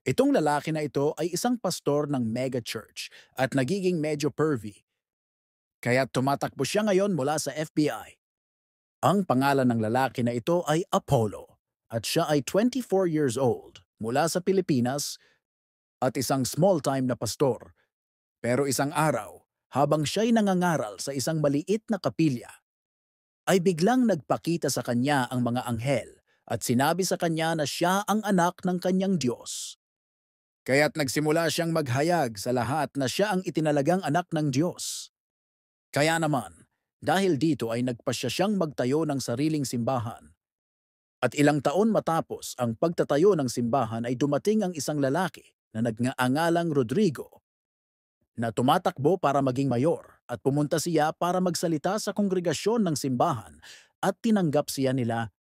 Itong lalaki na ito ay isang pastor ng mega church at nagiging medyo pervy, kaya tumatakbo siya ngayon mula sa FBI. Ang pangalan ng lalaki na ito ay Apollo at siya ay 24 years old mula sa Pilipinas at isang small-time na pastor. Pero isang araw, habang siya'y nangangaral sa isang maliit na kapilya, ay biglang nagpakita sa kanya ang mga anghel at sinabi sa kanya na siya ang anak ng kanyang Diyos. Kaya't nagsimula siyang maghayag sa lahat na siya ang itinalagang anak ng Diyos. Kaya naman, dahil dito ay nagpasya siyang magtayo ng sariling simbahan. At ilang taon matapos ang pagtatayo ng simbahan ay dumating ang isang lalaki na nagngaangalang Rodrigo na tumatakbo para maging mayor at pumunta siya para magsalita sa kongregasyon ng simbahan at tinanggap siya nila.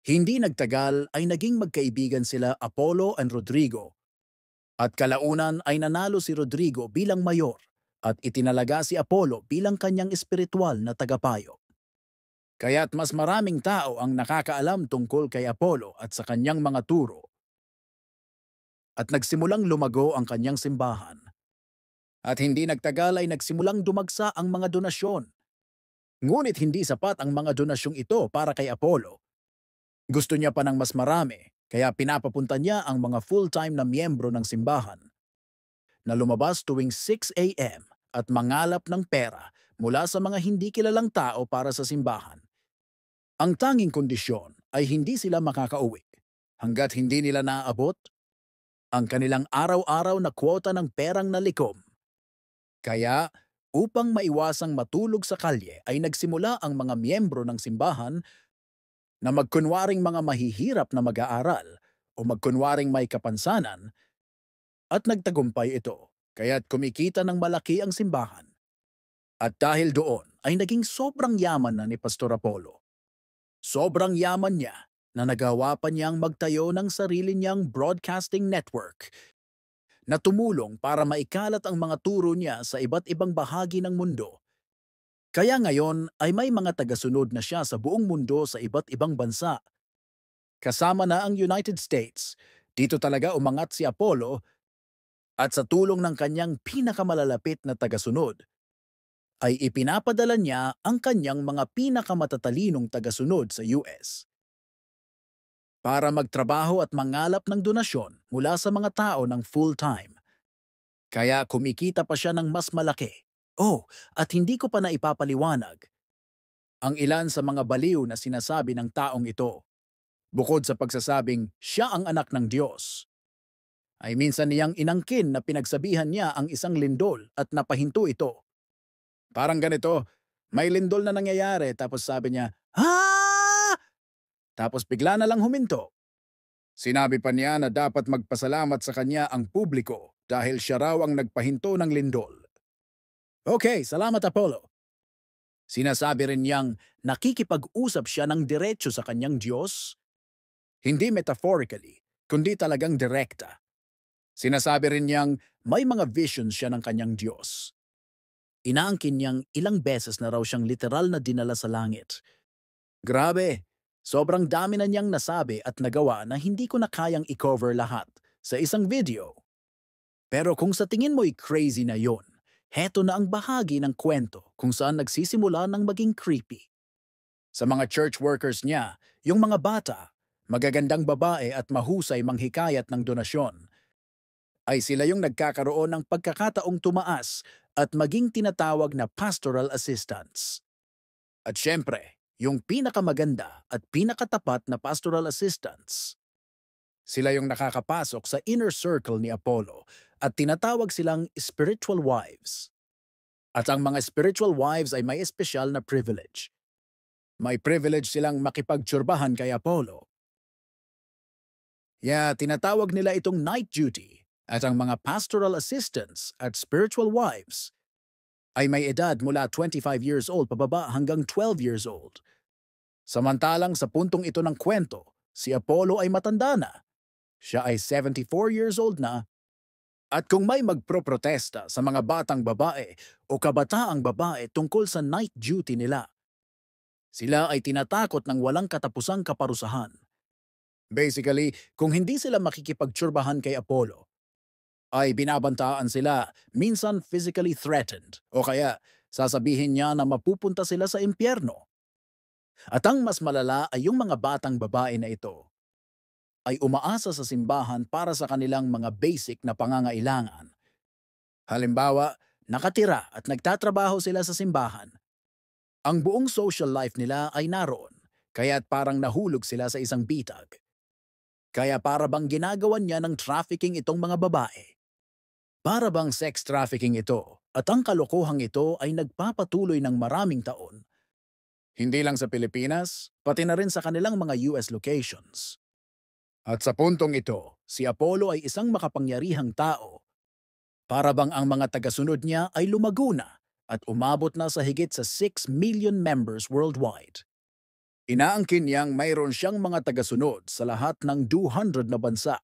Hindi nagtagal ay naging magkaibigan sila Apollo and Rodrigo at kalaunan ay nanalo si Rodrigo bilang mayor at itinalaga si Apollo bilang kanyang espiritual na tagapayo. Kaya't mas maraming tao ang nakakaalam tungkol kay Apollo at sa kanyang mga turo at nagsimulang lumago ang kanyang simbahan. At hindi nagtagal ay nagsimulang dumagsa ang mga donasyon. Ngunit hindi sapat ang mga donasyong ito para kay Apollo. Gusto niya pa ng mas marami, kaya pinapapunta niya ang mga full-time na miyembro ng simbahan na lumabas tuwing 6 a.m. at mangalap ng pera mula sa mga hindi kilalang tao para sa simbahan. Ang tanging kondisyon ay hindi sila makakauwi hanggat hindi nila naaabot ang kanilang araw-araw na kwota ng perang nalikom. Kaya, upang maiwasang matulog sa kalye ay nagsimula ang mga miyembro ng simbahan na magkunwaring mga mahihirap na mag-aaral o magkunwaring may kapansanan at nagtagumpay ito, kaya't kumikita ng malaki ang simbahan. At dahil doon ay naging sobrang yaman na ni Pastor Apollo. Sobrang yaman niya na nagawa pa niyang magtayo ng sarili niyang broadcasting network na tumulong para maikalat ang mga turo niya sa iba't ibang bahagi ng mundo. Kaya ngayon ay may mga tagasunod na siya sa buong mundo sa iba't ibang bansa. Kasama na ang United States. Dito talaga umangat si Apollo at sa tulong ng kanyang pinakamalalapit na tagasunod, ay ipinapadala niya ang kanyang mga pinakamatalinong tagasunod sa US para magtrabaho at mangalap ng donasyon mula sa mga tao ng full-time. Kaya kumikita pa siya ng mas malaki. Oh, at hindi ko pa naipapaliwanag ang ilan sa mga baliw na sinasabi ng taong ito. Bukod sa pagsasabing siya ang anak ng Diyos, ay minsan niyang inangkin na pinagsabihan niya ang isang lindol at napahinto ito. Parang ganito, may lindol na nangyayari tapos sabi niya, "Ha!" Tapos bigla na lang huminto. Sinabi pa niya na dapat magpasalamat sa kanya ang publiko dahil siya raw ang nagpahinto ng lindol. Okay, salamat Apollo. Sinasabi rin niyang nakikipag-usap siya ng diretso sa kanyang Diyos, hindi metaphorically, kundi talagang direkta. Sinasabi rin niyang may mga visions siya ng kanyang Diyos. Inaangkin niyang ilang beses na raw siyang literal na dinala sa langit. Grabe, sobrang dami na niyang nasabi at nagawa na hindi ko na kayang i-cover lahat sa isang video. Pero kung sa tingin mo'y crazy na yon, heto na ang bahagi ng kwento kung saan nagsisimula ng maging creepy. Sa mga church workers niya, yung mga bata, magagandang babae at mahusay manghikayat ng donasyon, ay sila yung nagkakaroon ng pagkakataong tumaas at maging tinatawag na pastoral assistants. At syempre, yung pinakamaganda at pinakatapat na pastoral assistants, sila yung nakakapasok sa inner circle ni Apollo at tinatawag silang spiritual wives. At ang mga spiritual wives ay may espesyal na privilege. May privilege silang makipagtsurbahan kay Apollo. Tinatawag nila itong night duty at ang mga pastoral assistants at spiritual wives ay may edad mula 25 years old pababa hanggang 12 years old. Samantalang sa puntong ito ng kwento, si Apollo ay matanda na. Siya ay 74 years old na. At kung may magproprotesta sa mga batang babae o kabataang babae tungkol sa night duty nila, sila ay tinatakot ng walang katapusang kaparusahan. Basically, kung hindi sila makikipagtsurbahan kay Apollo, ay binabantaan sila, minsan physically threatened, o kaya sasabihin niya na mapupunta sila sa impyerno. At ang mas malala ay yung mga batang babae na ito ay umaasa sa simbahan para sa kanilang mga basic na pangangailangan. Halimbawa, nakatira at nagtatrabaho sila sa simbahan. Ang buong social life nila ay naroon, kaya't parang nahulog sila sa isang bitag. Kaya para bang ginagawan niya ng trafficking itong mga babae. Para bang sex trafficking ito, at ang kalokohang ito ay nagpapatuloy ng maraming taon. Hindi lang sa Pilipinas, pati na rin sa kanilang mga US locations. At sa puntong ito, si Apollo ay isang makapangyarihang tao. Para bang ang mga tagasunod niya ay lumago na at umabot na sa higit sa 6 million members worldwide. Inaangkin niyang mayroon siyang mga tagasunod sa lahat ng 200 na bansa.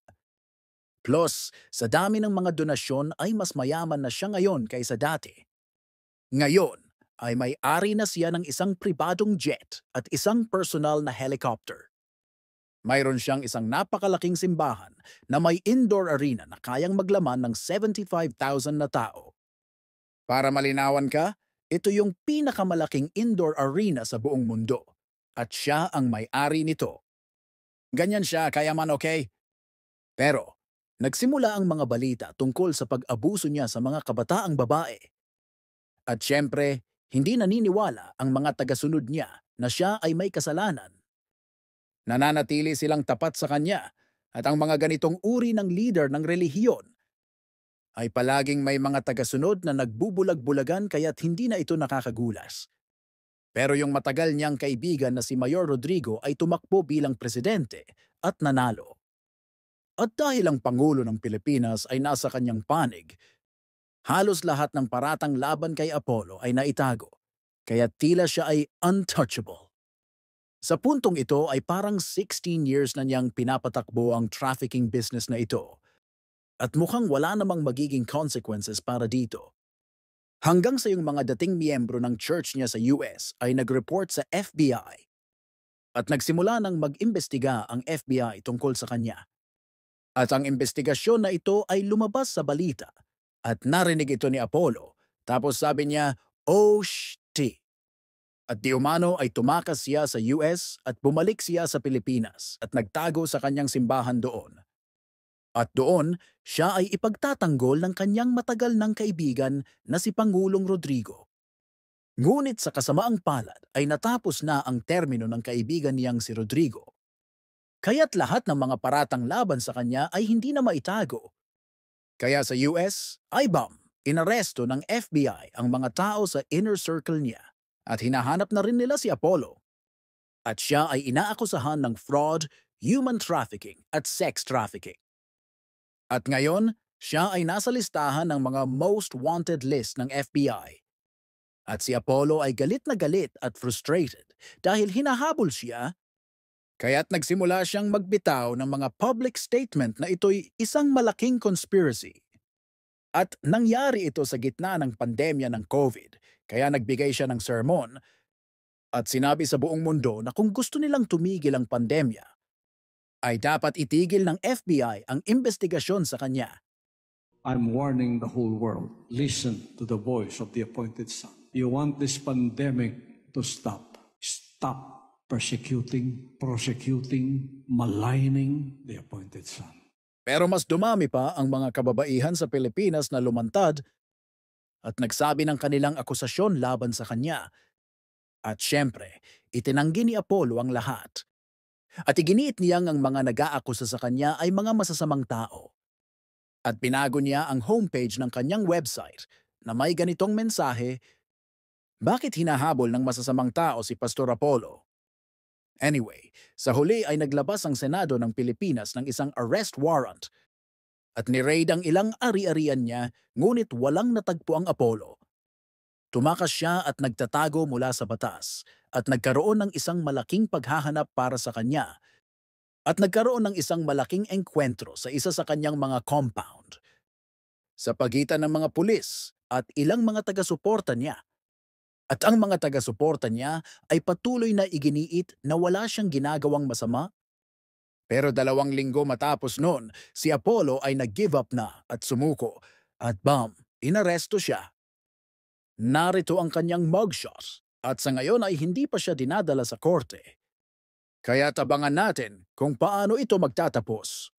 Plus, sa dami ng mga donasyon ay mas mayaman na siya ngayon kaysa dati. Ngayon ay may-ari na siya ng isang pribadong jet at isang personal na helicopter. Mayroon siyang isang napakalaking simbahan na may indoor arena na kayang maglaman ng 75,000 na tao. Para malinawan ka, ito yung pinakamalaking indoor arena sa buong mundo at siya ang may-ari nito. Ganyan siya, kaya man okay? Pero, nagsimula ang mga balita tungkol sa pag-abuso niya sa mga kabataang babae. At syempre, hindi naniniwala ang mga tagasunod niya na siya ay may kasalanan. Nananatili silang tapat sa kanya at ang mga ganitong uri ng leader ng relihiyon ay palaging may mga tagasunod na nagbubulag-bulagan kaya't hindi na ito nakakagulas. Pero yung matagal niyang kaibigan na si Mayor Rodrigo ay tumakbo bilang presidente at nanalo. At dahil ang Pangulo ng Pilipinas ay nasa kanyang panig, halos lahat ng paratang laban kay Apollo ay naitago, kaya tila siya ay untouchable. Sa puntong ito ay parang 16 years na niyang pinapatakbo ang trafficking business na ito at mukhang wala namang magiging consequences para dito. Hanggang sa yung mga dating miyembro ng church niya sa US ay nag-report sa FBI at nagsimula ng mag-imbestiga ang FBI tungkol sa kanya. At ang investigasyon na ito ay lumabas sa balita at narinig ito ni Apollo tapos sabi niya, "Oh, shit." At di umano ay tumakas siya sa US at bumalik siya sa Pilipinas at nagtago sa kanyang simbahan doon. At doon, siya ay ipagtatanggol ng kanyang matagal ng kaibigan na si Pangulong Rodrigo. Ngunit sa kasamaang palad ay natapos na ang termino ng kaibigan niyang si Rodrigo. Kaya't lahat ng mga paratang laban sa kanya ay hindi na maitago. Kaya sa US, IBOM, inaresto ng FBI ang mga tao sa inner circle niya at hinahanap na rin nila si Apollo. At siya ay inaakusahan ng fraud, human trafficking at sex trafficking. At ngayon, siya ay nasa listahan ng mga most wanted list ng FBI. At si Apollo ay galit na galit at frustrated dahil hinahabol siya. Kaya't nagsimula siyang magbitaw ng mga public statement na ito'y isang malaking conspiracy. At nangyari ito sa gitna ng pandemya ng COVID, kaya nagbigay siya ng sermon at sinabi sa buong mundo na kung gusto nilang tumigil ang pandemya, ay dapat itigil ng FBI ang investigasyon sa kanya. I'm warning the whole world. Listen to the voice of the appointed Son. You want this pandemic to stop. Stop prosecuting, maligning the appointed Son. Pero mas dumami pa ang mga kababaihan sa Pilipinas na lumantad at nagsabi ng kanilang akusasyon laban sa kanya. At syempre, itinanggi ni Apollo ang lahat. At iginiit niyang ang mga nag-aakusa sa kanya ay mga masasamang tao. At binago niya ang homepage ng kanyang website na may ganitong mensahe, "Bakit hinahabol ng masasamang tao si Pastor Apollo?" Anyway, sa huli ay naglabas ang Senado ng Pilipinas ng isang arrest warrant at ni-raid ang ilang ari-arian niya ngunit walang natagpo ang Apollo. Tumakas siya at nagtatago mula sa batas at nagkaroon ng isang malaking paghahanap para sa kanya at nagkaroon ng isang malaking engkwentro sa isa sa kanyang mga compound. Sa pagitan ng mga pulis at ilang mga taga-suporta niya. At ang mga taga-suporta niya ay patuloy na iginiit na wala siyang ginagawang masama. Pero 2 linggo matapos noon, si Apollo ay nag-give up na at sumuko. At bam, inaresto siya. Narito ang kanyang mugshot at sa ngayon ay hindi pa siya dinadala sa korte. Kaya tabangan natin kung paano ito magtatapos.